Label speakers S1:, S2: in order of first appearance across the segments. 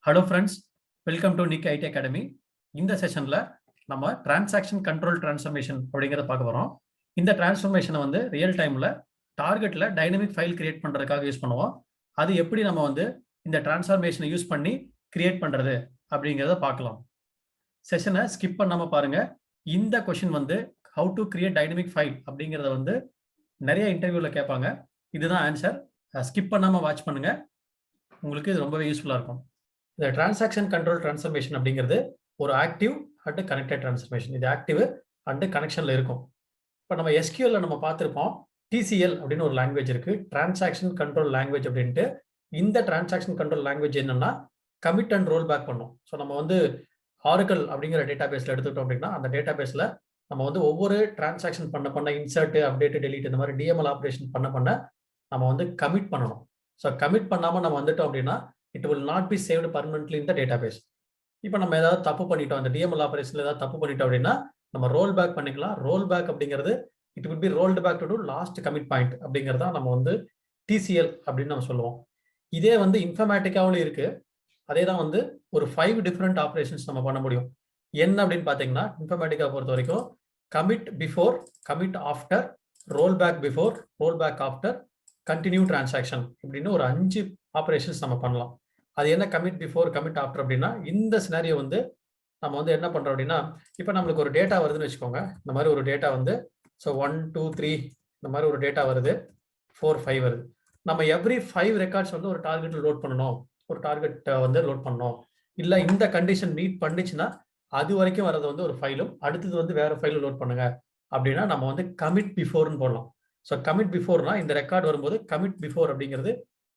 S1: Hello friends, welcome to Nick IT academy. இந்த செஷனில் நம்ம டிரான்சாக்ஷன் கண்ட்ரோல் டிரான்ஸ்ஃபர்மேஷன் அப்படிங்கிறத பார்க்க போகிறோம். இந்த டிரான்ஸ்ஃபர்மேஷனை வந்து ரியல் டைமில் டார்கெட்டில் டைனமிக் ஃபைல் கிரியேட் பண்ணுறதுக்காக யூஸ் பண்ணுவோம். அது எப்படி நம்ம வந்து இந்த டிரான்ஸ்ஃபர்மேஷனை யூஸ் பண்ணி கிரியேட் பண்ணுறது அப்படிங்கிறத பார்க்கலாம். செஷனை ஸ்கிப் பண்ணாமல் பாருங்கள். இந்த கொஷின் வந்து how to create dynamic file அப்படிங்கிறத வந்து நிறைய இன்டர்வியூவில் கேட்பாங்க. இதுதான் ஆன்சர். ஸ்கிப் பண்ணாமல் வாட்ச் பண்ணுங்கள், உங்களுக்கு இது ரொம்பவே யூஸ்ஃபுல்லாக இருக்கும். இந்த டிரான்சாக்ஷன் கண்ட்ரோல் டிரான்ஸ்ஃபர்மேஷன் அப்படிங்கிறது ஒரு ஆக்டிவ் அண்ட் கனெக்டட் டிரான்ஸ்ஃபர்மேஷன். இது ஆக்டிவ் அண்ட் கனெக்ஷன்ல இருக்கும். இப்போ நம்ம எஸ்கியூஎல்ல நம்ம பார்த்துருப்போம், டிசிஎல் அப்படின்னு ஒரு லாங்குவேஜ் இருக்கு, டிரான்சாக்ஷன் கண்ட்ரோல் லாங்குவேஜ் அப்படின்ட்டு. இந்த டிரான்சாக்ஷன் கண்ட்ரோல் லாங்குவேஜ் என்னன்னா கமிட் அண்ட் ரோல் பேக் பண்ணும். ஸோ நம்ம வந்து ஆரக்கிள் அப்படிங்கிற டேட்டா பேஸ்ல எடுத்துக்கிட்டோம் அப்படின்னா, அந்த டேட்டா பேஸ்ல நம்ம வந்து ஒவ்வொரு டிரான்சாக்ஷன் பண்ண இன்சர்ட், அப்டேட், டெலீட் இந்த மாதிரி டிஎம்எல் ஆப்ரேஷன் பண்ண நம்ம வந்து கமிட் பண்ணணும். ஸோ கமிட் பண்ணாம நம்ம வந்துட்டோம் அப்படின்னா it will not be saved permanently in the database. இப்போ நம்ம ஏதாவது தப்பு பண்ணிட்டோம், அந்த டிஎம்எல் ஆபரேஷன்ல ஏதாவது தப்பு பண்ணிட்டோம் அப்படின்னா நம்ம ரோல் பேக் பண்ணிக்கலாம். ரோல் பேக் அப்படிங்கிறது it will be rolled back to last commit point அப்படிங்கிறதா நம்ம வந்து டிசிஎல் அப்படின்னு நம்ம சொல்லுவோம். இதே வந்து இன்ஃபர்மேட்டிக்காவும் இருக்கு. அதே தான் வந்து ஒரு 5 டிஃப்ரெண்ட் ஆப்ரேஷன்ஸ் நம்ம பண்ண முடியும். என்ன அப்படின்னு பார்த்தீங்கன்னா, இன்ஃபர்மேட்டிக்கா பொறுத்த வரைக்கும் commit before, commit after, roll back before, roll back after, continue transaction இப்படின்னு ஒரு 5 ஆப்ரேஷன்ஸ் நம்ம பண்ணலாம். அது என்ன கமிட் பிஃபோர், கமிட் ஆஃப்டர் அப்படின்னா, இந்த சினாரியோ வந்து நம்ம வந்து என்ன பண்றோம் அப்படின்னா, இப்போ நம்மளுக்கு ஒரு டேட்டா வருதுன்னு வச்சுக்கோங்க. இந்த மாதிரி ஒரு டேட்டா வந்து ஸோ 1 2 3 இந்த மாதிரி ஒரு டேட்டா வருது, 4 5 வருது. நம்ம எவ்ரி 5 ரெக்கார்ட்ஸ் வந்து ஒரு டார்கெட் லோட் பண்ணணும், ஒரு டார்கெட் வந்து லோட் பண்ணணும். இல்லை இந்த கண்டிஷன் மீட் பண்ணிச்சுன்னா அது வரைக்கும் வரது வந்து ஒரு ஃபைலும், அடுத்தது வந்து வேற ஃபைலும் லோட் பண்ணுங்க அப்படின்னா நம்ம வந்து கமிட் பிஃபோர்னு போடலாம். ஸோ கமிட் பிஃபோர்னா இந்த ரெக்கார்ட் வரும்போது கமிட் பிஃபோர் அப்படிங்கிறது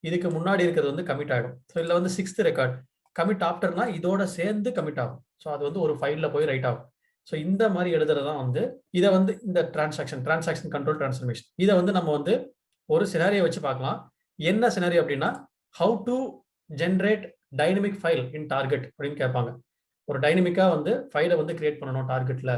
S1: இதுக்கு முன்னாடி இருக்கிறது வந்து கமிட் ஆகிடும். ஸோ இதில் வந்து 6th ரெக்கார்ட் கமிட் ஆஃப்டர்னா இதோட சேர்ந்து கமிட் ஆகும். ஸோ அது வந்து ஒரு ஃபைலில் போய் ரைட் ஆகும். ஸோ இந்த மாதிரி எழுதுறதுதான் வந்து இதை வந்து இந்த டிரான்சாக்ஷன் கண்ட்ரோல் டிரான்ஸ்ஃபர்மேஷன். இதை வந்து நம்ம வந்து ஒரு சினாரியோ வச்சு பார்க்கலாம். என்ன சினாரியோ அப்படின்னா, how to generate dynamic file in target அப்படின்னு கேட்பாங்க. ஒரு டைனமிக்கா வந்து ஃபைலை வந்து கிரியேட் பண்ணணும் டார்கெட்ல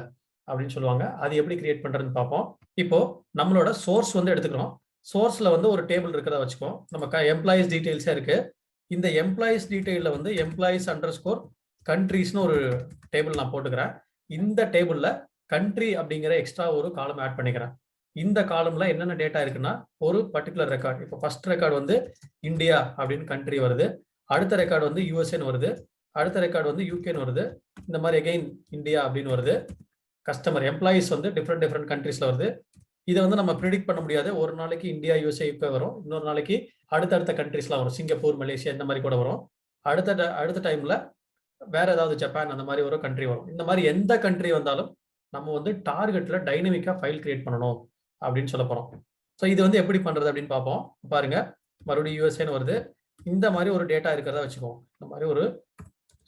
S1: அப்படின்னு சொல்லுவாங்க. அது எப்படி கிரியேட் பண்றதுன்னு பார்ப்போம். இப்போ நம்மளோட சோர்ஸ் வந்து எடுத்துக்கிறோம். சோர்ஸ்ல வந்து ஒரு டேபிள் இருக்கிறத வச்சுக்கோம். நம்ம எம்ப்ளாயிஸ் டீடைல்ஸே இருக்கு. இந்த எம்ப்ளாயிஸ் டீடைல்ல வந்து எம்ப்ளாயிஸ் அண்டர்ஸ்கோர் கண்ட்ரீஸ்னு ஒரு டேபிள் நான் போட்டுக்கிறேன். இந்த டேபிள்ல கண்ட்ரி அப்படிங்கிற எக்ஸ்ட்ரா ஒரு காலம் ஆட் பண்ணிக்கிறேன். இந்த காலம்ல என்னென்ன டேட்டா இருக்குன்னா, ஒரு பர்டிகுலர் ரெக்கார்ட். இப்போ ஃபர்ஸ்ட் ரெக்கார்டு வந்து இந்தியா அப்படின்னு கண்ட்ரி வருது, அடுத்த ரெக்கார்டு வந்து யூஎஸ்ஏன்னு வருது, அடுத்த ரெக்கார்டு வந்து யூகேன்னு வருது, இந்த மாதிரி அகைன் இந்தியா அப்படின்னு வருது. கஸ்டமர் எம்ப்ளாயிஸ் வந்து டிஃப்ரெண்ட் கண்ட்ரீஸ்ல வருது. இதை வந்து நம்ம ப்ரிடிக்ட் பண்ண முடியாது. ஒரு நாளைக்கு இந்தியா, யூஎஸ்ஏ, யூகே வரும், இன்னொரு நாளைக்கு அடுத்தடுத்த கண்ட்ரீஸ்லாம் வரும், சிங்கப்பூர், மலேசியா இந்த மாதிரி கூட வரும். அடுத்த டைம்ல வேற ஏதாவது ஜப்பான் அந்த மாதிரி ஒரு கண்ட்ரி வரும். இந்த மாதிரி எந்த கண்ட்ரி வந்தாலும் நம்ம வந்து டார்கெட்ல டைனமிக்கா ஃபைல் கிரியேட் பண்ணணும் அப்படின்னு சொல்ல போறோம். ஸோ இது வந்து எப்படி பண்றது அப்படின்னு பார்ப்போம். பாருங்க, மறுபடியும் யூஎஸ்ஏன்னு வருது. இந்த மாதிரி ஒரு டேட்டா இருக்கிறதா வச்சுக்கோம். இந்த மாதிரி ஒரு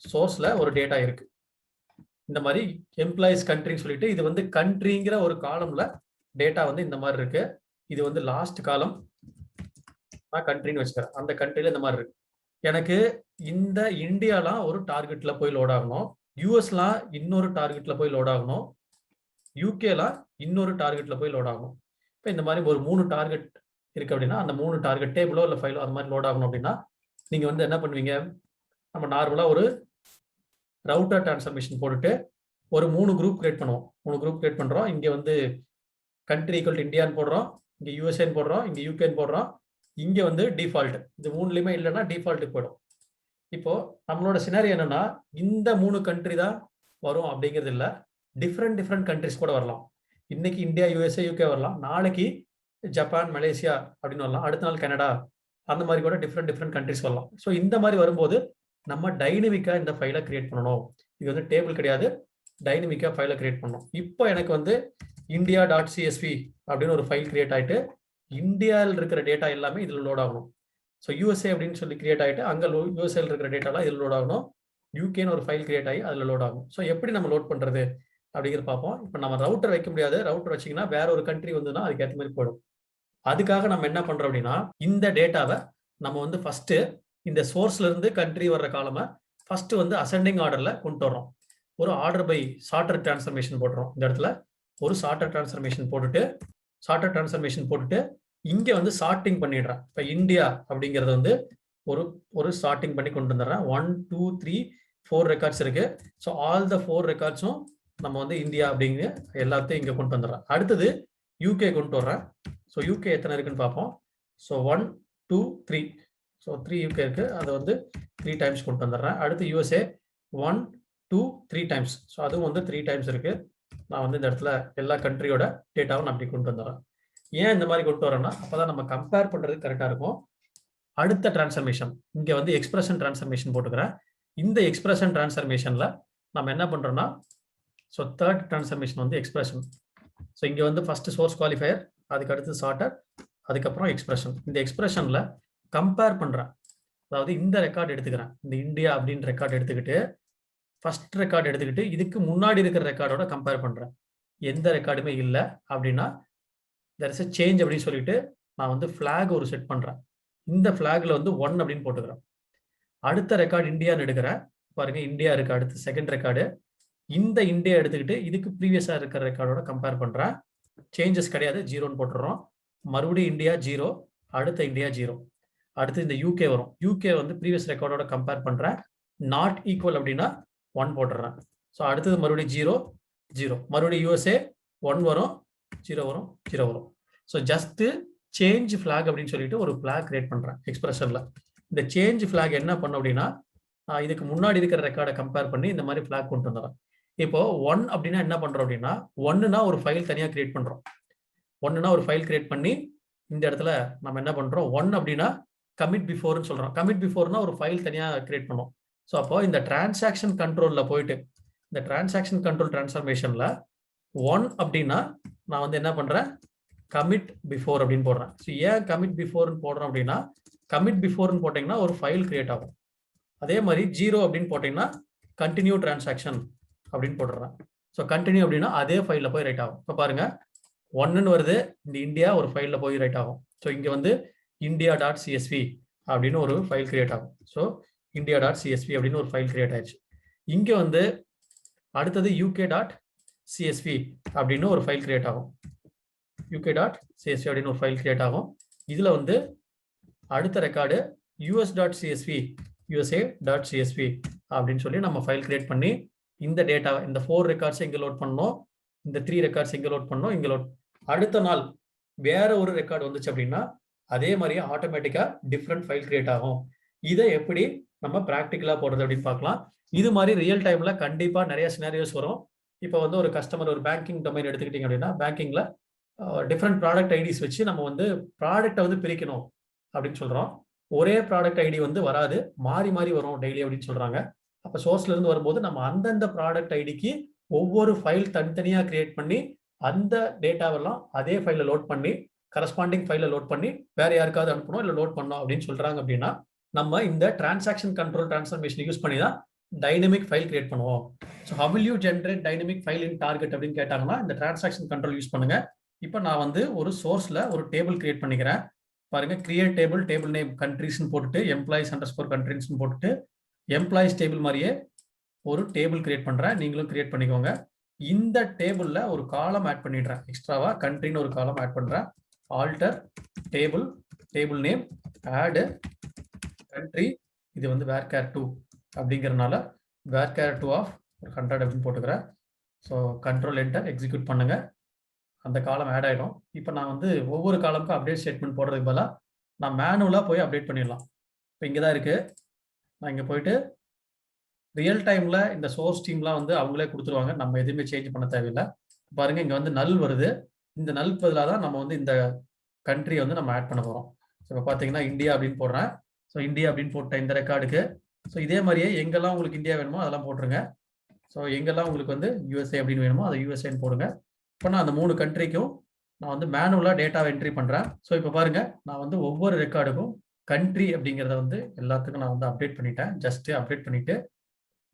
S1: சோர்ஸ்ல ஒரு டேட்டா இருக்கு. இந்த மாதிரி எம்ப்ளாயிஸ் கண்ட்ரின்னு சொல்லிட்டு இது வந்து கண்ட்ரிங்கிற ஒரு காலம்ல டேட்டா வந்து இந்த மாதிரி இருக்கு. இது வந்து லாஸ்ட் காலம், நான் கண்ட்ரின்னு வச்சுக்கிறேன். அந்த கண்ட்ரில இந்த மாதிரி இருக்கு. எனக்கு இந்த இந்தியாலாம் ஒரு டார்கெட்ல போய் லோட் ஆகணும், யூஎஸ்லாம் இன்னொரு டார்கெட்ல போய் லோட் ஆகணும், யூகேலாம் இன்னொரு டார்கெட்ல போய் லோட் ஆகணும். இப்போ இந்த மாதிரி ஒரு 3 டார்கெட் இருக்கு அப்படின்னா, அந்த 3 டார்கெட் டேபிளோ இல்லை ஃபைலோ அந்த மாதிரி லோட் ஆகணும் அப்படின்னா நீங்க வந்து என்ன பண்ணுவீங்க, நம்ம நார்மலா ஒரு ரவுட்டர் டிரான்ஸ்ஃபர்மேஷன் போட்டுட்டு ஒரு 3 குரூப் கிரியேட் பண்ணுவோம். 3 குரூப் கிரியேட் பண்றோம். இங்க வந்து கண்ட்ரி ஈக்குவல் டு இந்தியான்னு போடுறோம், இங்க யூஎஸ்ஏன்னு போடுறோம், இங்க யூகேன்னு போடுறோம், இங்க வந்து டிஃபால்ட். இது 3லயுமே இல்லைன்னா டிஃபால்ட்டுக்கு போயிடும். இப்போ நம்மளோட சினாரி என்னன்னா, இந்த 3 கண்ட்ரி தான் வரும் அப்படிங்கிறது இல்லை, டிஃப்ரெண்ட் கண்ட்ரிஸ் கூட வரலாம். இன்னைக்கு இந்தியா, யூஎஸ்ஏ, யூகே வரலாம், நாளைக்கு ஜப்பான், மலேசியா அப்படின்னு வரலாம், அடுத்த நாள் கனடா, அந்த மாதிரி கூட டிஃப்ரெண்ட் கண்ட்ரிஸ் வரலாம். ஸோ இந்த மாதிரி வரும்போது நம்ம டைனமிக்கா இந்த ஃபைலை கிரியேட் பண்ணணும். இது வந்து டேபிள் கிடையாது, டைனமிக்கா ஃபைலை கிரியேட் பண்ணணும். இப்போ எனக்கு வந்து india.csv அப்படின்னு ஒரு ஃபைல் கிரியேட் ஆயிட்டு இந்தியாவில் இருக்கிற டேட்டா எல்லாமே இதில் லோட் ஆகணும். ஸோ யூஎஸ்ஏ அப்படின்னு சொல்லி கிரியேட் ஆகிட்டு அங்கே யூஎஸ்ஏல இருக்கிற டேட்டாலாம் இதில் லோட் ஆகணும், யூகேன்னு ஒரு ஃபைல் கிரியேட் ஆகி அதில் லோட் ஆகும். ஸோ எப்படி நம்ம லோட் பண்ணுறது அப்படிங்கிறது பார்ப்போம். இப்போ நம்ம ரவுட்டர் வைக்க முடியாது, ரவுட்டர் வச்சிங்கன்னா வேற ஒரு கண்ட்ரி வந்துன்னா அதுக்கு ஏற்ற மாதிரி போயிடும். அதுக்காக நம்ம என்ன பண்ணுறோம் அப்படின்னா, இந்த டேட்டாவை நம்ம வந்து ஃபர்ஸ்ட் இந்த சோர்ஸ்ல இருந்து கண்ட்ரி வர்ற காலமை ஃபர்ஸ்ட் வந்து அசெண்டிங் ஆர்டர்ல கொண்டு வர்றோம். ஒரு ஆர்டர் பை சார்ட்டர் டிரான்ஸ்ஃபர்மேஷன் போடுறோம். இந்த இடத்துல ஒரு சார்ட்டர் டிரான்ஸ்ஃபர்மேஷன் போட்டுட்டு இங்க வந்து சார்ட்டிங் பண்ணிடுறேன். இப்போ இந்தியா அப்படிங்கிறது வந்து ஒரு சார்ட்டிங் பண்ணி கொண்டு வந்துடுறேன். 1 2 3 4 ரெக்கார்ட்ஸ் இருக்கு. ஸோ ஆல் த 4 ரெக்கார்ட்ஸும் நம்ம வந்து இந்தியா அப்படிங்கிற எல்லாத்தையும் இங்கே கொண்டு வந்துடுறேன். அடுத்தது யூகே கொண்டு வர்றேன். ஸோ யூகே எத்தனை இருக்குன்னு பார்ப்போம். ஸோ 1 2 3. ஸோ 3 யூகே இருக்கு, அதை வந்து 3 டைம்ஸ் கொண்டு வந்துடுறேன். அடுத்து யூஎஸ்ஏ 1 2 3 டைம்ஸ். ஸோ அதுவும் வந்து 3 டைம்ஸ் இருக்கு. நான் வந்து இந்த இடத்துல எல்லா கண்ட்ரியோட டேட்டாவும் நான் அப்படி கொண்டு வந்துடுறேன். ஏன் இந்த மாதிரி கொண்டு வரேன்னா அப்பதான் நம்ம கம்பேர் பண்றது கரெக்டா இருக்கும். அடுத்த டிரான்ஸ்ஃபர்மேஷன் இங்க வந்து எக்ஸ்பிரஷன் டிரான்ஸ்ஃபர்மேஷன் போட்டுக்கிறேன். இந்த எக்ஸ்பிரஷன் டிரான்ஸ்ஃபர்மேஷன்ல நம்ம என்ன பண்றோம்னா, ஸோ தேர்ட் டிரான்ஸ்ஃபர்மேஷன் வந்து எக்ஸ்பிரஷன். ஸோ இங்க வந்து ஃபர்ஸ்ட் சோர்ஸ் குவாலிஃபயர், அதுக்கு அடுத்து சார்ட்டர், அதுக்கப்புறம் எக்ஸ்பிரஷன். இந்த எக்ஸ்பிரஷன்ல கம்பேர் பண்றேன். அதாவது இந்த ரெக்கார்ட் எடுத்துக்கிறேன், இந்த இந்தியா அப்படின்னு ரெக்கார்ட் எடுத்துக்கிட்டு ஃபர்ஸ்ட் ரெக்கார்ட் எடுத்துக்கிட்டு இதுக்கு முன்னாடி இருக்கிற ரெக்கார்டோட கம்பேர் பண்றேன். எந்த ரெக்கார்டுமே இல்லை அப்படின்னா there is a change அப்படின்னு சொல்லிட்டு நான் வந்து ஃபிளாக் ஒரு செட் பண்றேன். இந்த ஃபிளாக்ல வந்து 1 அப்படின்னு போட்டுக்கிறேன். அடுத்த ரெக்கார்டு இந்தியான்னு எடுக்கிறேன். பாருங்க இந்தியா இருக்கு அடுத்து செகண்ட் ரெக்கார்டு. இந்த இந்தியா எடுத்துக்கிட்டு இதுக்கு ப்ரீவியஸா இருக்கிற ரெக்கார்டோட கம்பேர் பண்றேன். சேஞ்சஸ் கிடையாது, 0ன்னு போட்டுறோம். மறுபடியும் இந்தியா 0, அடுத்த இந்தியா 0. அடுத்து இந்த யூகே வரும். யூகே வந்து ப்ரீவியஸ் ரெக்கார்டோட கம்பேர் பண்றேன். நாட் ஈக்குவல் அப்படின்னா 1 போட்டுறேன். ஸோ அடுத்தது மறுபடியும் 0 0. மறுபடியும் யூஎஸ்ஏ 1 வரும், 0 வரும், 0 வரும். ஸோ ஜஸ்ட் சேஞ்ச் ஃபிளாக் அப்படின்னு சொல்லிட்டு ஒரு ஃபிளாக் கிரியேட் பண்றேன் எக்ஸ்பிரஷன்ல. இந்த சேஞ்ச் ஃபிளாக் என்ன பண்ணும் அப்படின்னா இதுக்கு முன்னாடி இருக்கிற ரெக்கார்டை கம்பேர் பண்ணி இந்த மாதிரி ஃபிளாக் கொண்டு வந்துடுறேன். இப்போ 1 அப்படின்னா என்ன பண்றோம் அப்படின்னா 1னா ஒரு ஃபைல் தனியாக கிரியேட் பண்றோம். 1னா ஒரு ஃபைல் கிரியேட் பண்ணி இந்த இடத்துல நம்ம என்ன பண்றோம் 1 அப்படின்னா கமிட் பிஃபோர்னு சொல்றோம். கமிட் பிஃபோர்னா ஒரு ஃபைல் தனியாக கிரியேட் பண்ணோம். ஸோ அப்போ இந்த டிரான்சாக்ஷன் கண்ட்ரோல்ல போயிட்டு இந்த டிரான்சாக்ஷன் கண்ட்ரோல் டிரான்ஸ்ஃபர்மேஷன்ல 1 அப்படின்னா நான் வந்து என்ன பண்றேன் கமிட் பிஃபோர் அப்படின்னு போடுறேன். ஸோ ஏன் கமிட் பிஃபோர்னு போடுறோம் அப்படின்னா கமிட் பிஃபோர்னு போட்டீங்கன்னா ஒரு ஃபைல் கிரியேட் ஆகும். அதே மாதிரி 0 அப்படின்னு போட்டீங்கன்னா கண்டினியூ டிரான்சாக்ஷன் அப்படின்னு போடுறேன். ஸோ கண்டினியூ அப்படின்னா அதே ஃபைலில் போய் ரைட் ஆகும். இப்போ பாருங்க 1ன்னு வருது, இந்த இந்தியா ஒரு ஃபைலில் போய் ரைட் ஆகும். ஸோ இங்கே வந்து india.csv அப்படின்னு ஒரு ஃபைல் கிரியேட் ஆகும். ஸோ india.csv அப்படின்னு ஒரு ஃபைல் கிரியேட் ஆயிடுச்சு. இங்கே வந்து அடுத்தது uk.csv அப்படின்னு ஒரு ஃபைல் கிரியேட் ஆகும். uk.csv அப்படின்னு ஒரு ஃபைல் கிரியேட் ஆகும். இதுல வந்து அடுத்த ரெக்கார்டு us.csv usa.csv அப்படின்னு சொல்லி நம்ம ஃபைல் கிரியேட் பண்ணி இந்த டேட்டா இந்த 4 ரெக்கார்ட்ஸ் இங்க லோட் பண்ணோம், இந்த 3 ரெக்கார்ட்ஸ் இங்க லோட் பண்ணோம், இங்க லோட். அடுத்த நாள் வேற ஒரு ரெக்கார்டு வந்துச்சு அப்படின்னா அதே மாதிரியே ஆட்டோமேட்டிக்கா டிஃப்ரெண்ட் ஃபைல் கிரியேட் ஆகும். இதை எப்படி நம்ம ப்ராக்டிக்கலா போடுறது அப்படின்னு பார்க்கலாம். இது மாதிரி ரியல் டைம்ல கண்டிப்பா நிறைய சினாரியோஸ் வரும். இப்போ வந்து ஒரு கஸ்டமர் ஒரு பேங்கிங் டொமைன் எடுத்துக்கிட்டீங்க அப்படின்னா பேங்கிங்ல டிஃப்ரெண்ட் ப்ராடக்ட் ஐடிஸ் வச்சு நம்ம வந்து ப்ராடக்டை வந்து பிரிக்கணும் அப்படின்னு சொல்றோம். ஒரே ப்ராடக்ட் ஐடி வந்து வராது, மாறி மாறி வரும் டெய்லி அப்படின்னு சொல்றாங்க. அப்போ சோர்ஸ்ல இருந்து வரும்போது நம்ம அந்தந்த ப்ராடக்ட் ஐடிக்கு ஒவ்வொரு ஃபைல் தனித்தனியா கிரியேட் பண்ணி அந்த டேட்டாவெல்லாம் அதே ஃபைல லோட் பண்ணி கரஸ்பாண்டிங் ஃபைல லோட் பண்ணி வேற யாருக்காவது அனுப்பணும் இல்லை லோட் பண்ணணும் அப்படின்னு சொல்றாங்க. அப்படின்னா நம்ம இந்த டிரான்சாக்ஷன் கண்ட்ரோல் டிரான்ஸ்ஃபர்மேஷன் யூஸ் பண்ணி தான் டைனமிக் ஃபைல் கிரியேட் பண்ணுவோம். So how will you generate dynamic file in target அப்படின்னு கேட்டாங்கன்னா இந்த டிரான்சாக்ஷன் கண்ட்ரோல் யூஸ் பண்ணுங்க. இப்போ நான் வந்து ஒரு சோர்ஸ்ல ஒரு டேபிள் கிரியேட் பண்ணிக்கிறேன். பாருங்க கிரியேட் டேபிள், டேபிள் நேம் கண்ட்ரிஸ்னு போட்டுட்டு எம்ப்ளாயிஸ்_கண்ட்ரிஸ்னு போட்டுட்டு எம்ப்ளாயிஸ் டேபிள் மாதிரியே ஒரு டேபிள் கிரியேட் பண்றேன். நீங்களும் கிரியேட் பண்ணிக்கோங்க. இந்த டேபிள்ல ஒரு காலம் ஆட் பண்ணிடுறேன். எக்ஸ்ட்ராவா கண்ட்ரின்னு ஒரு காலம் ஆட் பண்றேன். Alter table, table name, add country. இது வந்து varchar2 அப்படிங்கிறதுனால varchar2 of 100 அப்படின்னு போட்டுக்கிறேன். ஸோ கண்ட்ரோல் என்டர் எக்ஸிக்யூட் பண்ணுங்க, அந்த காலம் ஆட் ஆகிடும். இப்போ நான் வந்து ஒவ்வொரு காலமுக்கும் அப்டேட் ஸ்டேட்மெண்ட் போடுறதுக்கு பதிலாக நான் மேனுவலாக போய் அப்டேட் பண்ணிடலாம். இப்போ இங்கே தான் இருக்கு. நான் இங்கே போயிட்டு ரியல் டைம்ல இந்த சோர்ஸ் டீம்லாம் வந்து அவங்களே கொடுத்துருவாங்க, நம்ம எதுவுமே சேஞ்ச் பண்ண தேவையில்லை. பாருங்க இங்கே வந்து நல் வருது. இந்த நல் பதிலாக தான் நம்ம வந்து இந்த கண்ட்ரியை வந்து நம்ம ஆட் பண்ண போகிறோம். ஸோ இப்போ பார்த்தீங்கன்னா இந்தியா அப்படின்னு போடுறேன். ஸோ இந்தியா அப்படின்னு போட்ட இந்த ரெக்கார்டுக்கு ஸோ இதே மாதிரியே எங்கெல்லாம் உங்களுக்கு இந்தியா வேணுமோ அதெல்லாம் போட்டுருங்க. ஸோ எங்கெல்லாம் உங்களுக்கு வந்து யூஎஸ்ஏ அப்படின்னு வேணுமோ அதை யூஎஸ்ஏன்னு போடுங்க. இப்போ நான் அந்த 3 கண்ட்ரிக்கும் நான் வந்து மேனுவலாக டேட்டாவை என்ட்ரி பண்ணுறேன். ஸோ இப்போ பாருங்க நான் வந்து ஒவ்வொரு ரெக்கார்டுக்கும் கண்ட்ரி அப்படிங்கிறத வந்து எல்லாத்துக்கும் நான் வந்து அப்டேட் பண்ணிட்டேன். ஜஸ்ட் அப்டேட் பண்ணிட்டு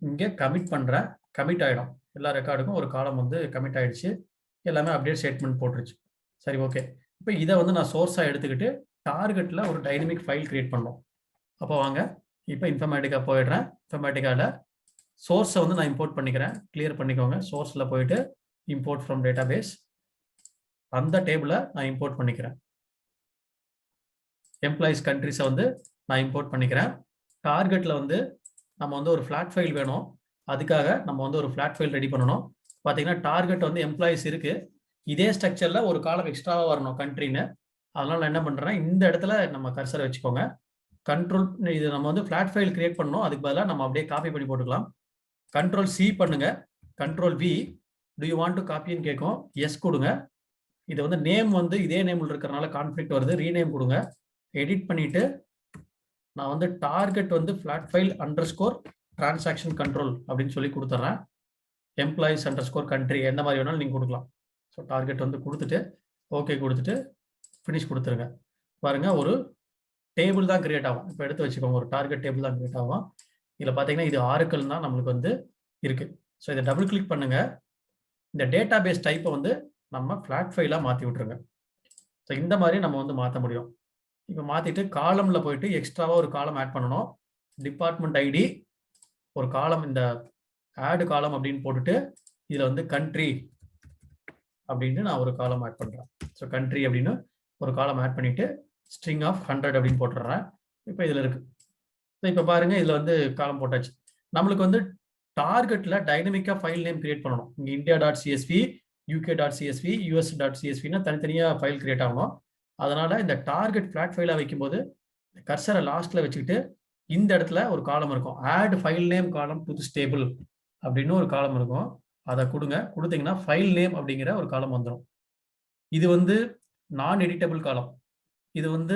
S1: இங்கே கமிட் பண்ணுறேன். கமிட் ஆகிடும். எல்லா ரெக்கார்டுக்கும் ஒரு காலம் வந்து கமிட் ஆகிடுச்சு. எல்லாமே அப்டேட் ஸ்டேட்மெண்ட் போட்டுருச்சு. சரி ஓகே. இப்போ இதை வந்து நான் சோர்ஸாக எடுத்துக்கிட்டு டார்கெட்டில் ஒரு டைனமிக் ஃபைல் கிரியேட் பண்ணோம். அப்போ வாங்க இப்போ இன்ஃபர்மேட்டிக்கா போயிடுறேன். இன்ஃபர்மேட்டிக்காவில் சோர்ஸை வந்து நான் இம்போர்ட் பண்ணிக்கிறேன். கிளியர் பண்ணிக்கோங்க. சோர்ஸில் போயிட்டு இம்போர்ட் ஃப்ரம் டேட்டாபேஸ், அந்த டேபிளை நான் இம்போர்ட் பண்ணிக்கிறேன். எம்ப்ளாயிஸ் கண்ட்ரிஸை வந்து நான் இம்போர்ட் பண்ணிக்கிறேன். டார்கெட்ல வந்து நம்ம வந்து ஒரு ஃபிளாட் ஃபைல் வேணும். அதுக்காக நம்ம வந்து ஒரு ஃபிளாட் ஃபைல் ரெடி பண்ணணும். பார்த்தீங்கன்னா டார்கெட் வந்து எம்ப்ளாயிஸ் இருக்கு. இதே ஸ்ட்ரக்சர்ல ஒரு காலம் எக்ஸ்ட்ராவா வரணும் கண்ட்ரின்னு. அதனால நான் என்ன பண்றேன், இந்த இடத்துல நம்ம கர்சரை வச்சுக்கோங்க. கண்ட்ரோல் இது நம்ம வந்து ஃபிளாட் ஃபைல் கிரியேட் பண்ணணும். அதுக்கு பதிலாக நம்ம அப்படியே காப்பி பண்ணி போட்டுக்கலாம். கண்ட்ரோல் சி பண்ணுங்க. Control V do you want to காப்பின்னு கேட்கும். எஸ் கொடுங்க. இது வந்து நேம் வந்து இதே நேம்ல இருக்கிறனால கான்ஃபிளிக்ட் வருது. ரீநேம் கொடுங்க. எடிட் பண்ணிட்டு நான் வந்து டார்கெட் வந்து flat file underscore transaction control அப்படின்னு சொல்லி கொடுத்துட்றேன். எம்ப்ளாயிஸ் அண்டர்ஸ்கோர் கண்ட்ரி எந்த மாதிரி வேணாலும் நீங்கள் கொடுக்கலாம். ஸோ டார்கெட் வந்து கொடுத்துட்டு ஓகே கொடுத்துட்டு ஃபினிஷ் கொடுத்துருங்க. பாருங்க ஒரு டேபிள் தான் கிரியேட் ஆகும். இப்போ எடுத்து வச்சுக்கோங்க, ஒரு டார்கெட் டேபிள் தான் கிரியேட் ஆகும். இதில் பார்த்தீங்கன்னா இது ஆரக்கிள் தான் நம்மளுக்கு வந்து இருக்கு. ஸோ இதை டபுள் கிளிக் பண்ணுங்க. இந்த டேட்டா பேஸ் டைப்பை வந்து நம்ம ஃபிளாட் ஃபைலாக மாற்றி விட்டுருங்க. ஸோ இந்த மாதிரி நம்ம வந்து மாற்ற முடியும். இப்போ மாற்றிட்டு காலமில் போயிட்டு எக்ஸ்ட்ராவாக ஒரு காலம் ஆட் பண்ணணும். டிபார்ட்மெண்ட் ஐடி ஒரு காலம், இந்த ஆட் காலம் அப்படின்னு போட்டுட்டு இதில் வந்து கண்ட்ரி அப்படின்னு நான் ஒரு காலம் ஆட் பண்ணுறேன். ஸோ கண்ட்ரி அப்படின்னு ஒரு காலம் ஆட் பண்ணிட்டு ஸ்ட்ரிங் ஆஃப் 100 அப்படின்னு போட்டுடுறேன். இப்போ இதில் இருக்கு. இப்போ பாருங்க இதில் வந்து காலம் போட்டாச்சு. நம்மளுக்கு வந்து டார்கெட்டில் டைனமிக்காக ஃபைல் நேம் கிரியேட் பண்ணணும். இங்கே india.csv, uk.csv, us.csvனா தனித்தனியாக ஃபைல் கிரியேட் ஆகணும். அதனால இந்த டார்கெட் ஃபிளாட் ஃபைலாக வைக்கும்போது கர்சரை லாஸ்ட்ல வச்சுக்கிட்டு இந்த இடத்துல ஒரு காலம் இருக்கும். Add file name column to this table அப்படின்னு ஒரு காலம் இருக்கும். அதை கொடுங்க. கொடுத்தீங்கன்னா ஃபைல் நேம் அப்படிங்கிற ஒரு காலம் வந்துடும். இது வந்து நான் எடிட்டபிள் காலம். இது வந்து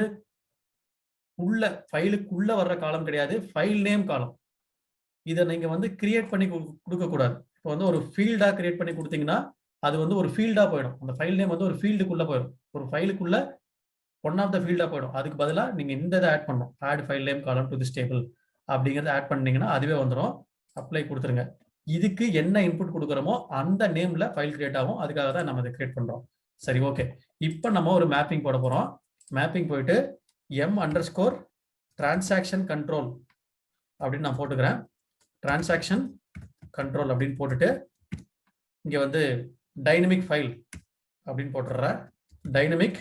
S1: உள்ள ஃபைலுக்குள்ள வர்ற காலம் கிடையாது, ஃபைல் நேம் காலம். இதை நீங்க வந்து கிரியேட் பண்ணி கொடுக்க கூடாது. இப்போ வந்து ஒரு ஃபீல்டா கிரியேட் பண்ணி கொடுத்தீங்கன்னா அது வந்து ஒரு ஃபீல்டா போயிடும். அந்த ஃபைல் நேம் வந்து ஒரு ஃபீல்டுக்குள்ள போயிடும். ஒரு ஃபைலுக்குள்ள ஒன் ஆஃப் த ஃபீல்டா போயிடும். அதுக்கு பதிலாக நீங்க இந்த இதை ஆட் பண்ணணும். Add file name column to this table அப்படிங்கிறத ஆட் பண்ணீங்கன்னா அதுவே வந்துடும். அப்ளை கொடுத்துருங்க. இதுக்கு என்ன இன்புட் கொடுக்குறோமோ அந்த நேம்ல ஃபைல் கிரியேட் ஆகும். அதுக்காக தான் நம்ம இதை கிரியேட் பண்றோம். சரி, ஓகே. இப்போ நம்ம ஒரு மேப்பிங் போட போறோம். மேப்பிங் போயிட்டு m_, transaction control அப்படின்னு நான் போட்டுக்கிறேன். டிரான்சாக்ஷன் கண்ட்ரோல் அப்படின்னு போட்டுட்டு இங்க வந்து டைனமிக் ஃபைல் அப்படின்னு போட்டுறேன். டைனமிக்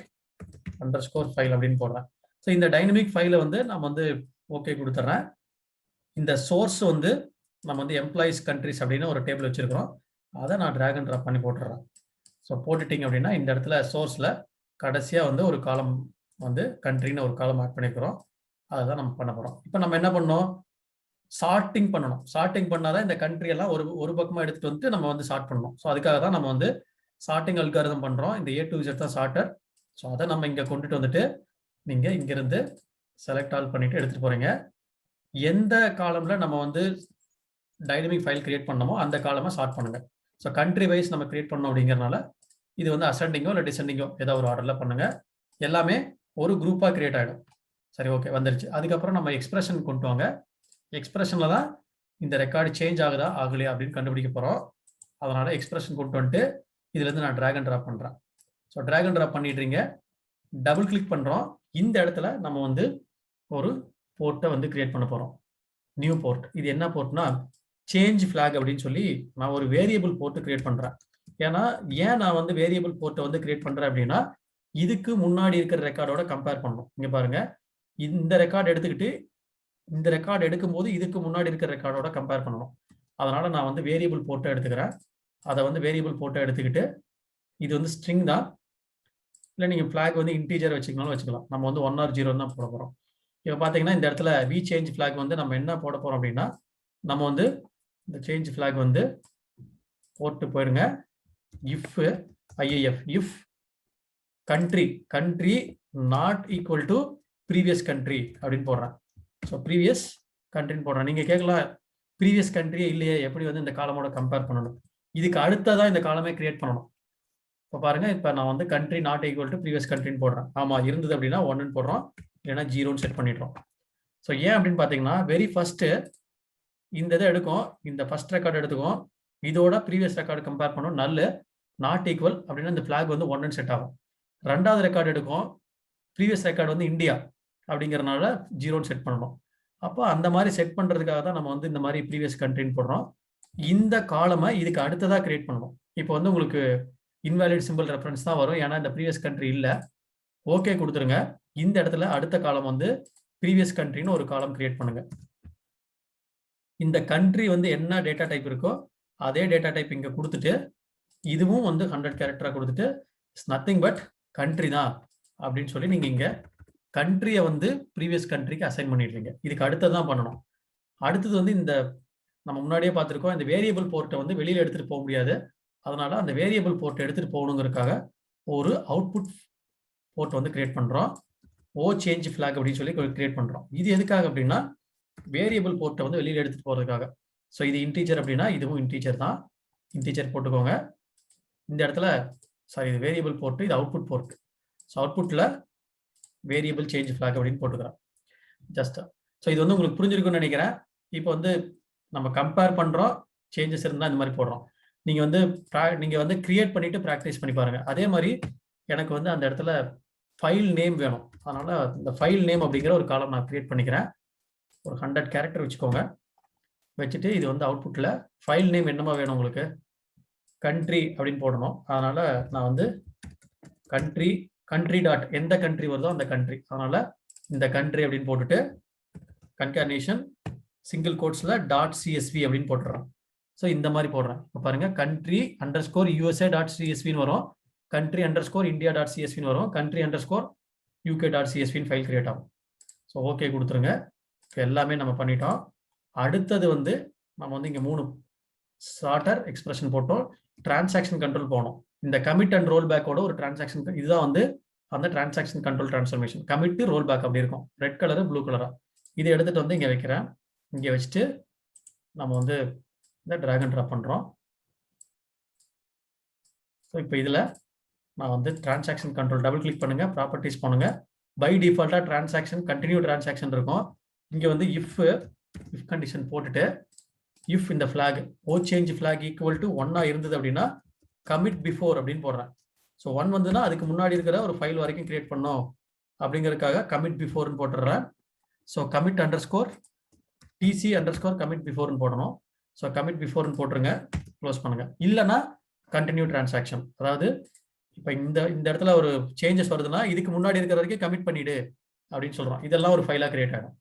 S1: அண்டர்ஸ்கோர் ஃபைல் அப்படின்னு போடுறேன். ஸோ இந்த டைனமிக் ஃபைலை வந்து நம்ம வந்து ஓகே கொடுத்துட்றேன். இந்த சோர்ஸ் வந்து நம்ம வந்து எம்ப்ளாயிஸ் கண்ட்ரிஸ் அப்படின்னு ஒரு டேபிள் வச்சிருக்கிறோம். அதை நான் டிராக் அண்ட் ட்ராப் பண்ணி போட்டுறேன். ஸோ போட்டுட்டீங்க அப்படின்னா இந்த இடத்துல சோர்ஸ்ல கடைசியாக வந்து ஒரு காலம் வந்து கண்ட்ரின்னு ஒரு காலம் ஆட் பண்ணிக்கிறோம். அதை தான் நம்ம பண்ண போகிறோம். இப்போ நம்ம என்ன பண்ணோம், சார்ட்டிங் பண்ணணும். சார்ட்டிங் பண்ணாதான் இந்த கண்ட்ரி எல்லாம் ஒரு பக்கமாக எடுத்துட்டு வந்து நம்ம வந்து சார்ட் பண்ணணும். ஸோ அதுக்காக தான் நம்ம வந்து சார்ட்டிங் அல்காரிதம் பண்ணுறோம். இந்த A to Z தான் சார்ட்டர். ஸோ அதை நம்ம இங்கே கொண்டுட்டு வந்துட்டு நீங்கள் இங்கிருந்து செலக்ட் ஆல் பண்ணிட்டு எடுத்துகிட்டு போகிறீங்க. எந்த காலமில் நம்ம வந்து டைனமிக் ஃபைல் கிரியேட் பண்ணமோ அந்த காலமாக சார்ட் பண்ணுங்க. ஸோ கண்ட்ரி வைஸ் நம்ம கிரியேட் பண்ணோம் அப்படிங்கிறனால இது வந்து அசெண்டிங்கோ இல்லை டிசெண்டிங்கோ ஏதோ ஒரு ஆர்டரில் பண்ணுங்க. எல்லாமே ஒரு குரூப்பாக கிரியேட் ஆகிடும். சரி, ஓகே, வந்துருச்சு. அதுக்கப்புறம் நம்ம எக்ஸ்பிரஷன் கொண்டு வாங்க. எக்ஸ்பிரஷனில் தான் இந்த ரெக்கார்டு சேஞ்ச் ஆகுதா ஆகலையா அப்படின்னு கண்டுபிடிக்க போகிறோம். அதனால எக்ஸ்பிரஷன் கொண்டு வந்துட்டு இதுலேருந்து நான் டிராக் அண்ட் ட்ராப் பண்ணுறேன். ஸோ டிராக் அண்ட் ட்ராப் பண்ணிடுறீங்க. டபுள் கிளிக் பண்ணுறோம். இந்த இடத்துல நம்ம வந்து ஒரு போர்ட்டை வந்து கிரியேட் பண்ண போகிறோம். New port. இது என்ன போர்ட்னா சேஞ்ச் ஃபிளாக் அப்படின்னு சொல்லி நான் ஒரு வேரியபிள் போர்ட்டு கிரியேட் பண்ணுறேன். ஏன் நான் வந்து வேரியபிள் போர்ட்டை வந்து கிரியேட் பண்ணுறேன் அப்படின்னா இதுக்கு முன்னாடி இருக்கிற ரெக்கார்டோட கம்பேர் பண்ணணும். இங்கே பாருங்க, இந்த ரெக்கார்டு எடுத்துக்கிட்டு இந்த ரெக்கார்டு எடுக்கும்போது இதுக்கு முன்னாடி இருக்கிற ரெக்கார்டோட கம்பேர் பண்ணணும். அதனால நான் வந்து வேரியபிள் போர்ட்டை எடுத்துக்கிறேன். அதை வந்து வேரியபிள் போர்ட்டை எடுத்துக்கிட்டு இது வந்து ஸ்ட்ரிங் தான், இல்லை நீங்கள் ஃபிளாக் வந்து இன்டீஜர் வச்சுக்கனாலும் வச்சுக்கலாம். நம்ம வந்து 1 or 0 தான் போட போகிறோம். இப்போ பார்த்தீங்கன்னா இந்த இடத்துல வி சேஞ்ச் ஃபிளாக் வந்து நம்ம என்ன போட போகிறோம் அப்படின்னா நம்ம வந்து இந்த சேஞ்ச் ஃபிளாக் வந்து போட்டு போயிடுங்க. If IIF if country not equal to previous country அப்படின்னு போடுறேன். ஸோ ப்ரீவியஸ் கண்ட்ரின்னு போடுறேன். நீங்கள் கேட்கலாம் ப்ரீவியஸ் கண்ட்ரியே இல்லையே, எப்படி வந்து இந்த காலமோட கம்பேர் பண்ணணும்? இதுக்கு அடுத்ததான் இந்த காலமே கிரியேட் பண்ணணும். இப்போ பாருங்க, இப்போ நான் வந்து country not equal to previous கண்ட்ரின்னு போடுறேன். ஆமாம், இருந்தது அப்படின்னா 1ன்னு போடுறோம், இல்லைன்னா 0ன்னு செட் பண்ணிடுறோம். ஸோ ஏன் அப்படின்னு பார்த்தீங்கன்னா வெரி ஃபர்ஸ்ட் இந்த இதை எடுக்கும், இந்த ஃபர்ஸ்ட் ரெக்கார்டு எடுத்துக்கும், இதோட ப்ரீவியஸ் ரெக்கார்டு கம்பேர் பண்ணும். நல்ல நாட் ஈக்குவல் அப்படின்னா இந்த ஃபிளாக் வந்து 1ன்னு செட் ஆகும். ரெண்டாவது ரெக்கார்டு எடுக்கும், ப்ரீவியஸ் ரெக்கார்டு வந்து இந்தியா அப்படிங்கிறனால 0ன்னு செட் பண்ணணும். அப்போ அந்த மாதிரி செட் பண்ணுறதுக்காக தான் நம்ம வந்து இந்த மாதிரி ப்ரீவியஸ் கண்ட்ரின்னு போடுறோம். இந்த காலமை இதுக்கு அடுத்ததாக கிரியேட் பண்ணணும். இப்போ வந்து உங்களுக்கு இன்வாலிட் சிம்பிள் ரெஃபரன்ஸ் தான் வரும், ஏன்னா இந்த ப்ரீவியஸ் கண்ட்ரி இல்லை. ஓகே கொடுத்துருங்க. இந்த இடத்துல அடுத்த காலம் வந்து ப்ரீவியஸ் கண்ட்ரின்னு ஒரு காலம் கிரியேட் பண்ணுங்க. இந்த கண்ட்ரி வந்து என்ன டேட்டா டைப் இருக்கோ அதே டேட்டா டைப் இங்க கொடுத்துட்டு இதுவும் வந்து 100 கேரக்டரா கொடுத்துட்டு இட்ஸ் நத்திங் பட் கண்ட்ரி தான் அப்படின்னு சொல்லி நீங்க இங்க கண்ட்ரியை வந்து ப்ரீவியஸ் கண்ட்ரிக்கு அசைன் பண்ணிடுறீங்க. இதுக்கு அடுத்ததான் பண்ணணும். அடுத்தது வந்து இந்த நம்ம முன்னாடியே பார்த்துருக்கோம், இந்த வேரியபிள் போர்ட்டை வந்து வெளியில எடுத்துட்டு போக முடியாது. அதனால அந்த வேரியபிள் போர்ட்டை எடுத்துட்டு போகணுங்கிறதுக்காக ஒரு அவுட்புட் போர்ட் வந்து கிரியேட் பண்றோம். ஓ சேஞ்ச் ஃபிளாக் அப்படின்னு சொல்லி கிரியேட் பண்றோம். இது எதுக்காக அப்படின்னா வேரியபிள் போர்ட்டை வந்து வெளியில எடுத்துட்டு போறதுக்காக. ஸோ இது இன்டீஜர் அப்படின்னா இதுவும் இன்டீஜர் தான். இன்டீஜர் போட்டுக்கோங்க. இந்த இடத்துல சாரி இது வேரியபிள் போர்ட், இது அவுட்புட் போர்ட். ஸோ அவுட்புட்ல வேரியபிள் சேஞ்ச் ஃபிளாக் அப்படின்னு போட்டுக்கிறோம். ஜஸ்ட் ஸோ இது வந்து உங்களுக்கு புரிஞ்சிருக்கும்னு நினைக்கிறேன். இப்போ வந்து நம்ம கம்பேர் பண்றோம், சேஞ்சஸ் இருந்தால் இந்த மாதிரி போடுறோம். நீங்க வந்து கிரியேட் பண்ணிட்டு ப்ராக்டிஸ் பண்ணி பாருங்க. அதே மாதிரி எனக்கு வந்து அந்த இடத்துல ஃபைல் நேம் வேணும். அதனால இந்த ஃபைல் நேம் அப்படிங்கிற ஒரு காலம் நான் கிரியேட் பண்ணிக்கிறேன். ஒரு 100 கேரக்டர் வச்சுக்கோங்க. வச்சுட்டு இது வந்து அவுட்புட்ல ஃபைல் நேம் என்னமா வேணும் உங்களுக்கு, கண்ட்ரி அப்படின்னு போடணும். அதனால நான் வந்து கண்ட்ரி டாட் எந்த கண்ட்ரி வருதோ அந்த கண்ட்ரி, அதனால இந்த கண்ட்ரி அப்படின்னு போட்டுட்டு கன்கார்னேஷன் சிங்கிள் கோட்ஸ்ல டாட் சிஎஸ்வி அப்படின்னு போட்டுறேன். ஸோ இந்த மாதிரி போடுறேன். இப்போ பாருங்க கண்ட்ரி அண்டர்ஸ்கோர் யூஎஸ்ஏ டாட் சிஎஸ்வின்னு வரும், கண்ட்ரி அண்டர்ஸ்கோர் இந்தியா டாட் சிஎஸ்வின்னு வரும், கண்ட்ரி அண்டர்ஸ்கோர் யூகே டாட் சிஎஸ்வின்னு ஃபைல் கிரியேட் ஆகும். ஸோ ஓகே கொடுத்துருங்க. எல்லாமே நம்ம பண்ணிட்டோம். அடுத்தது வந்து நம்ம வந்து இங்கே 3 சார்ட்டர் எக்ஸ்பிரஷன் போட்டோம். டிரான்சாக்ஷன் கண்ட்ரோல் போனோம். இந்த கமிட் அண்ட் ரோல் பேக்கோட ஒரு டிரான்சாக்ஷன், இதுதான் வந்து அந்த transaction control transformation. Commit roll back அப்படி இருக்கும், ரெட் கலரு ப்ளூ கலரா. இதை எடுத்துட்டு வந்து இங்கே வைக்கிறேன். இங்கே வச்சுட்டு நம்ம வந்து இந்த டிராக் அண்ட் ட்ராப் பண்றோம். ஸோ இப்போ இதில் நான் வந்து டிரான்சாக்ஷன் கண்ட்ரோல் டபுள் கிளிக் பண்ணுங்க, ப்ராப்பர்ட்டிஸ் பண்ணுங்க. பை டிஃபால்ட்டா டிரான்சாக்ஷன் கண்டினியூ டிரான்சாக்ஷன் இருக்கும். இங்கே வந்து இஃப் கண்டிஷன் போட்டுட்டு இஃப் இந்த flag o change flag equal to 1 இருந்தது அப்படின்னா கமிட் பிஃபோர் அப்படின்னு போடுறேன். ஸோ 1 வந்துன்னா அதுக்கு முன்னாடி இருக்கிற ஒரு ஃபைல் வரைக்கும் கிரியேட் பண்ணோம் அப்படிங்கிறதுக்காக கமிட் பிஃபோர்னு போட்டுடுறேன். So commit underscore DC underscore commit பிஃபோர்னு போடணும். ஸோ கமிட் பிஃபோர்னு போட்டுருங்க, க்ளோஸ் பண்ணுங்க. இல்லைன்னா கண்டினியூ டிரான்சாக்ஷன், அதாவது இப்போ இந்த இடத்துல ஒரு சேஞ்சஸ் வருதுன்னா இதுக்கு முன்னாடி இருக்கிற வரைக்கும் கமிட் பண்ணிடு அப்படின்னு சொல்றோம். இதெல்லாம் ஒரு ஃபைலாக கிரியேட் ஆகும்.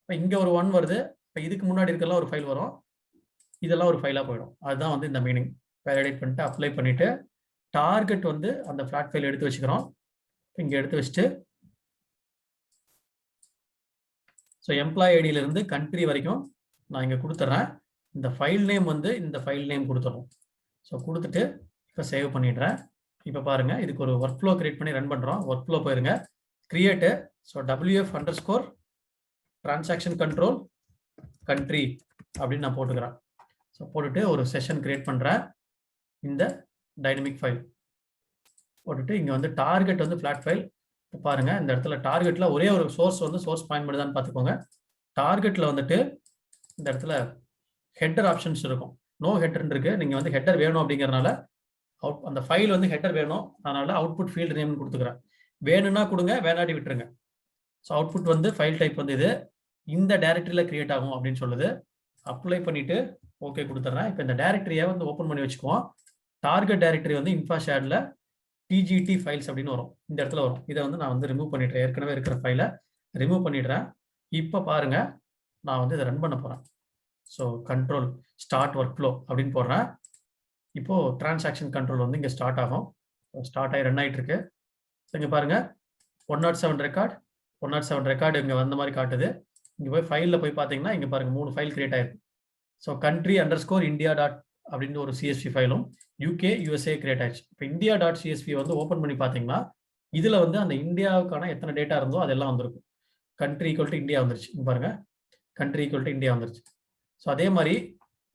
S1: இப்போ இங்கே ஒரு 1 வருது, இப்போ இதுக்கு முன்னாடி இருக்கலாம் ஒரு ஃபைல் வரும், இதெல்லாம் ஒரு ஃபைலாக போயிடும். அதுதான் வந்து இந்த மீனிங். வேலிடேட் பண்ணிட்டு அப்ளை பண்ணிட்டு டார்கெட் வந்து அந்த ஃபிளாட் ஃபைல் எடுத்து வச்சுக்கிறோம். இங்கே எடுத்து வச்சுட்டு ஸோ எம்ப்ளாயி ஐடியிலிருந்து கண்ட்ரி வரைக்கும் நான் இங்கே கொடுத்துட்றேன். இந்த ஃபைல் நேம் வந்து இந்த ஃபைல் நேம் கொடுத்துடணும். ஸோ கொடுத்துட்டு இப்போ சேவ் பண்ணிடுறேன். இப்போ பாருங்க இதுக்கு ஒரு ஒர்க் ஃப்ளோ கிரியேட் பண்ணி ரன் பண்ணுறோம். ஒர்க் ஃப்ளோ போயிருங்க, create. So WF underscore transaction control country அப்படின்னு நான் போட்டுக்கிறேன். ஸோ போட்டுட்டு ஒரு செஷன் கிரியேட் பண்ணுறேன். இந்த டைனமிக் ஃபைல் போட்டுட்டு இங்கே வந்து டார்கெட் வந்து ஃபிளாட் ஃபைல். பாருங்க இந்த இடத்துல டார்கெட்ல ஒரே ஒரு சோர்ஸ் பாயிண்ட் பண்ணுதான்னு பார்த்துக்கோங்க. டார்கெட்ல வந்துட்டு இந்த இடத்துல ஹெட்டர் ஆப்ஷன்ஸ் இருக்கும். நோ ஹெட்டர் இருக்கு. நீங்க வந்து ஹெட்டர் வேணும் அப்படிங்கறதுனால அந்த ஃபைல் வந்து ஹெட்டர் வேணும், அதனால அவுட்புட் ஃபீல்ட் நேம் கொடுத்துக்கிறேன். வேணும்னா கொடுங்க, வேணாடி விட்டுருங்க. ஸோ அவுட்புட் வந்து ஃபைல் டைப் வந்து இது இந்த டைரக்டரியில கிரியேட் ஆகும் அப்படின்னு சொல்லுது. அப்ளை பண்ணிட்டு ஓகே கொடுத்துட்றேன். இப்போ இந்த டைரக்டரியை வந்து ஓப்பன் பண்ணி வச்சுக்குவோம். டார்கெட் டைரக்டரி வந்து இன்ஃபாஷேட்ல டிஜிடி ஃபைல்ஸ் அப்படின்னு வரும், இந்த இடத்துல வரும். இதை வந்து நான் வந்து ரிமூவ் பண்ணிடுறேன். ஏற்கனவே இருக்கிற ஃபைலை ரிமூவ் பண்ணிடுறேன். இப்போ பாருங்க நான் வந்து இதை ரன் பண்ண போறேன். So control start work flow அப்படின்னு போடுறேன். இப்போ டிரான்சாக்ஷன் கண்ட்ரோல் வந்து இங்கே ஸ்டார்ட் ஆகும். ஸ்டார்ட் ஆகி ரன் ஆகிட்டு இருக்கு. ஸோ இங்கே பாருங்க 107 ரெக்கார்டு இங்கே வந்த மாதிரி காட்டுது. இங்கே போய் ஃபைலில் போய் பார்த்தீங்கன்னா இங்கே பாருங்க 3 ஃபைல் கிரியேட் ஆயிருக்கு. So country underscore India dot அப்படின்னு ஒரு சிஎஸ்வி ஃபைலும் யூகே யூஎஸ்ஏ கிரியேட் ஆயிடுச்சு. இப்போ இந்தியா டாட் சிஎஸ்வி வந்து ஓப்பன் பண்ணி பார்த்தீங்கன்னா இதில் வந்து அந்த இந்தியாவுக்கான எத்தனை டேட்டா இருந்தோ அதெல்லாம் வந்திருக்கும். கண்ட்ரி ஈக்குவல் டு இந்தியா வந்துருச்சு. பாருங்க கண்ட்ரி ஈக்குவல் டு இந்தியா வந்துருச்சு. ஸோ அதே மாதிரி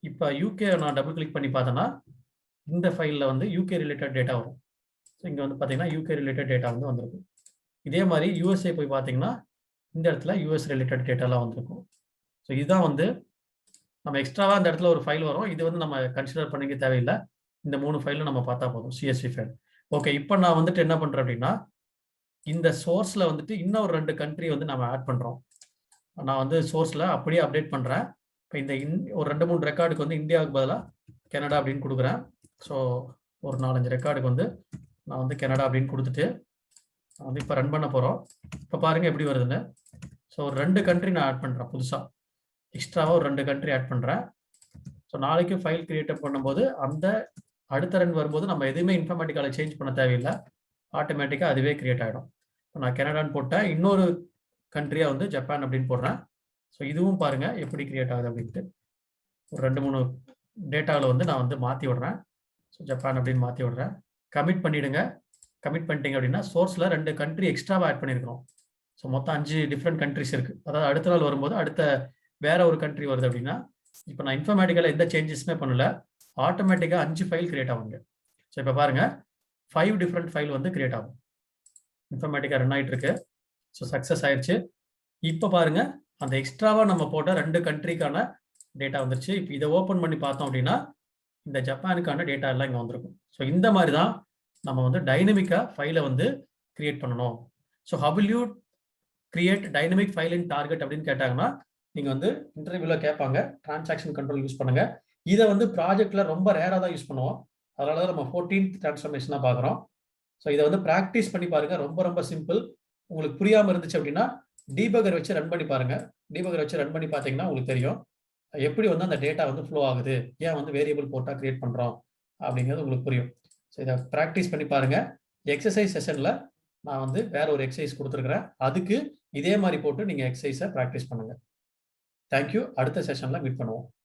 S1: இப்போ யூகே நான் டபுள் கிளிக் பண்ணி பார்த்தேன்னா இந்த ஃபைலில் வந்து யூகே ரிலேட்டட் டேட்டா வரும். ஸோ இங்கே வந்து பார்த்தீங்கன்னா யூகே ரிலேட்டட் டேட்டா வந்து வந்திருக்கும். இதே மாதிரி யூஎஸ்ஏ போய் பார்த்தீங்கன்னா இந்த இடத்துல யூஎஸ் ரிலேட்டட் டேட்டாலாம் வந்திருக்கும். ஸோ இதுதான் வந்து நம்ம எக்ஸ்ட்ராவாக இந்த இடத்துல ஒரு ஃபைல் வரும். இது வந்து நம்ம கன்சிடர் பண்ணிக்க தேவையில்லை. இந்த 3 ஃபைலும் நம்ம பார்த்தா போதும், சிஎஸ்வி ஃபைல். ஓகே, இப்போ நான் வந்துட்டு என்ன பண்ணுறேன் அப்படின்னா இந்த சோர்ஸில் வந்துட்டு இன்னொரு 2 கண்ட்ரி வந்து நம்ம ஆட் பண்ணுறோம். நான் வந்து சோர்ஸில் அப்படியே அப்டேட் பண்ணுறேன். இப்போ இந்த ஒரு 2-3 ரெக்கார்டுக்கு வந்து இந்தியாவுக்கு பதிலாக கனடா அப்படின்னு கொடுக்குறேன். ஸோ ஒரு 4-5 ரெக்கார்டுக்கு வந்து நான் வந்து கனடா அப்படின்னு கொடுத்துட்டு வந்து இப்போ ரன் பண்ண போகிறோம். இப்போ பாருங்கள் எப்படி வருதுன்னு. ஸோ ஒரு 2 கண்ட்ரி நான் ஆட் பண்ணுறேன் புதுசாக, எக்ஸ்ட்ராவாக ஒரு 2 கண்ட்ரி ஆட் பண்ணுறேன். ஸோ நாளைக்கு ஃபைல் கிரியேட் பண்ணும்போது அந்த அடுத்த ரன் வரும்போது நம்ம எதுவுமே இன்ஃபர்மேட்டிக்கால சேஞ்ச் பண்ண தேவையில்லை, ஆட்டோமேட்டிக்காக அதுவே கிரியேட் ஆகிடும். நான் கனடான்னு போட்டேன், இன்னொரு கண்ட்ரியாக வந்து ஜப்பான் அப்படின்னு போடுறேன். ஸோ இதுவும் பாருங்க எப்படி கிரியேட் ஆகுது அப்படின்ட்டு. ஒரு 2-3 டேட்டாவில் வந்து நான் வந்து மாற்றி விடுறேன். ஸோ ஜப்பான் அப்படின்னு மாற்றி விடுறேன். கமிட் பண்ணிவிடுங்க. கமிட் பண்ணிட்டீங்க அப்படின்னா சோர்ஸில் 2 கண்ட்ரி எக்ஸ்ட்ராவாக ஆட் பண்ணியிருக்கிறோம். ஸோ மொத்தம் 5 டிஃப்ரெண்ட் கண்ட்ரிஸ் இருக்குது. அதாவது அடுத்த நாள் வரும்போது அடுத்த வேற ஒரு கண்ட்ரி வருது அப்படின்னா, இப்போ நான் இன்ஃபர்மேட்டிக்கால எந்த சேஞ்சஸுமே பண்ணல, ஆட்டோமேட்டிக்காக 5 ஃபைல் கிரியேட் ஆகுங்க. ஸோ இப்போ பாருங்க 5 டிஃப்ரெண்ட் ஃபைல் வந்து கிரியேட் ஆகும். இன்ஃபர்மேட்டிக்காக ரன் ஆகிட்டு இருக்கு. ஸோ சக்ஸஸ் ஆயிடுச்சு. இப்போ பாருங்க அந்த எக்ஸ்ட்ராவாக நம்ம போட்ட 2 கண்ட்ரிக்கான டேட்டா வந்துருச்சு. இப்போ இதை ஓப்பன் பண்ணி பார்த்தோம் அப்படின்னா இந்த ஜப்பானுக்கான டேட்டா எல்லாம் இங்கே வந்திருக்கும். ஸோ இந்த மாதிரி தான் நம்ம வந்து டைனமிக்காக ஃபைலை வந்து கிரியேட் பண்ணணும். So how will you create dynamic file in target அப்படின்னு கேட்டாங்கன்னா, நீங்கள் வந்து இன்டர்வியூவில் கேட்பாங்க, டிரான்சாக்ஷன் கண்ட்ரோல் யூஸ் பண்ணுங்க. இதை வந்து ப்ராஜெக்ட்ல ரொம்ப ரேராக தான் யூஸ் பண்ணுவோம். அதனால தான் நம்ம 14th டிரான்ஸ்ஃபர்மேஷனாக பார்க்குறோம். ஸோ இதை வந்து ப்ராக்டிஸ் பண்ணி பாருங்க, ரொம்ப ரொம்ப சிம்பிள். உங்களுக்கு புரியாமல் இருந்துச்சு அப்படின்னா டீபகர் வச்சு ரன் பண்ணி பாருங்க. டீபகர் வச்சு ரன் பண்ணி பார்த்தீங்கன்னா உங்களுக்கு தெரியும் எப்படி வந்து அந்த டேட்டா வந்து ஃப்ளோ ஆகுது, ஏன் வந்து வேரியபிள் போட்டால் கிரியேட் பண்ணுறோம் அப்படிங்கிறது உங்களுக்கு புரியும். ஸோ இதை ப்ராக்டிஸ் பண்ணி பாருங்க. எக்ஸசைஸ் செஷனில் நான் வந்து வேற ஒரு எக்ஸசைஸ் கொடுத்துருக்குறேன், அதுக்கு இதே மாதிரி போட்டு நீங்கள் எக்ஸசைஸை ப்ராக்டிஸ் பண்ணுங்க. தேங்க்யூ. அடுத்த செஷனில் மீட் பண்ணுவோம்.